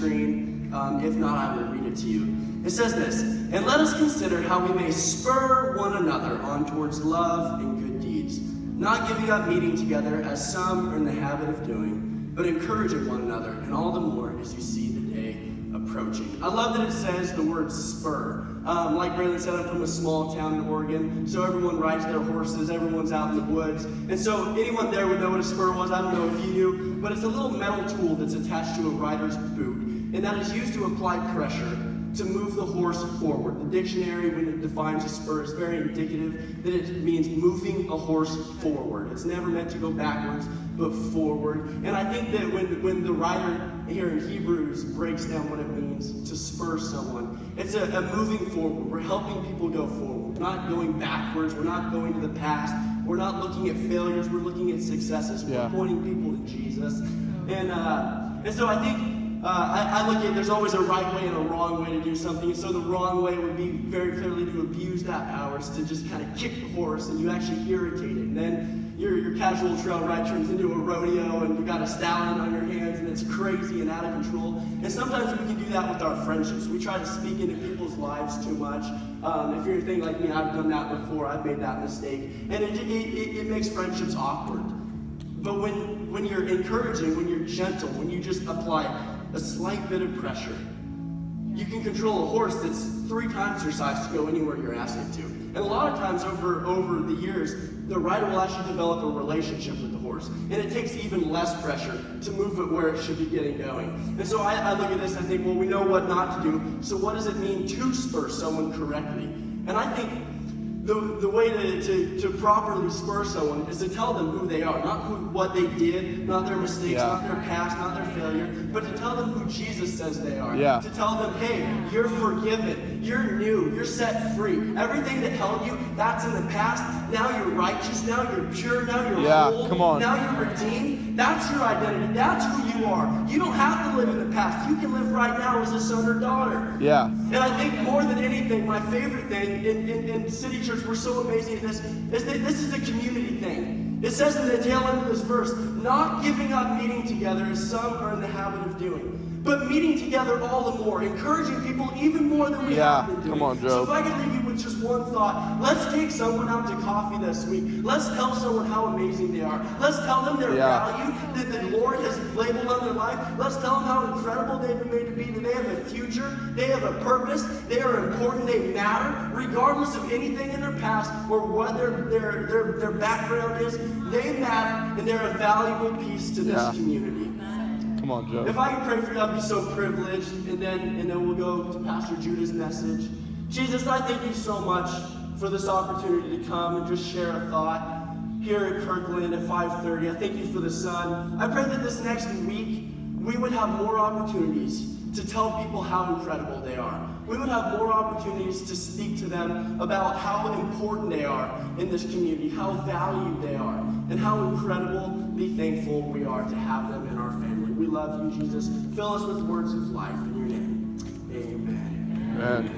screen. If not, I will read it to you. It says this, "And let us consider how we may spur one another on towards love and good deeds, not giving up meeting together as some are in the habit of doing, but encouraging one another, and all the more as you see the day approaching." I love that it says the word spur. Like Brandon said, I'm from a small town in Oregon, so everyone rides their horses, everyone's out in the woods, and so anyone there would know what a spur was. I don't know if you do, but it's a little metal tool that's attached to a rider's boot, and that is used to apply pressure to move the horse forward. The dictionary, when it defines a spur, is very indicative that it means moving a horse forward. It's never meant to go backwards, but forward. And I think that when the writer here in Hebrews breaks down what it means to spur someone, it's a moving forward. We're helping people go forward. We're not going backwards. We're not going to the past. We're not looking at failures. We're looking at successes. We're pointing people to Jesus. And so I think I look at there's always a right way and a wrong way to do something. And so the wrong way would be very clearly to abuse that power, is to just kind of kick the horse and you actually irritate it. And then your casual trail ride turns into a rodeo and you got a stallion on your hands and it's crazy and out of control. And sometimes we can do that with our friendships. We try to speak into people's lives too much. If you're anything like me, I've done that before. I've made that mistake. And it makes friendships awkward. But when you're encouraging, when you're gentle, when you just apply a slight bit of pressure, you can control a horse that's 3 times your size to go anywhere you're asking it to. And a lot of times over the years, the rider will actually develop a relationship with the horse. And it takes even less pressure to move it where it should be getting going. And so I look at this and I think, well, we know what not to do. So what does it mean to spur someone correctly? And I think the way to properly spur someone is to tell them who they are, not what they did, not their mistakes, not their past, not their failure, but to tell them who Jesus says they are. To tell them, hey, you're forgiven, you're new, you're set free. Everything that held you, that's in the past. Now you're righteous, now you're pure, now you're whole, now you're redeemed. That's your identity, that's who you are. You don't have to live in the past. You can live right now as a son or daughter. And I think more than anything, my favorite thing in City Church, we're so amazing at this, is that this is a community thing. It says in the tail end of this verse, not giving up meeting together as some are in the habit of doing, but meeting together all the more, encouraging people even more than we have been doing. Come on, Joe. So if I could leave you with just one thought, let's take someone out to coffee this week. Let's tell someone how amazing they are. Let's tell them their value that the Lord has labeled on their life. Let's tell them how incredible they've been made to be, that they have a future, they have a purpose, they are important, they matter, regardless of anything in their past or what their background is. They matter, and they're a valuable piece to this community. Come on, Joe. If I could pray for you, I'd be so privileged, and then we'll go to Pastor Judah's message. Jesus, I thank you so much for this opportunity to come and just share a thought here at Kirkland at 5:30. I thank you for the sun. I pray that this next week we would have more opportunities to tell people how incredible they are. We would have more opportunities to speak to them about how important they are in this community, how valued they are, and how incredibly thankful we are to have them in our family. We love you, Jesus. Fill us with words of life in your name. Amen. Amen.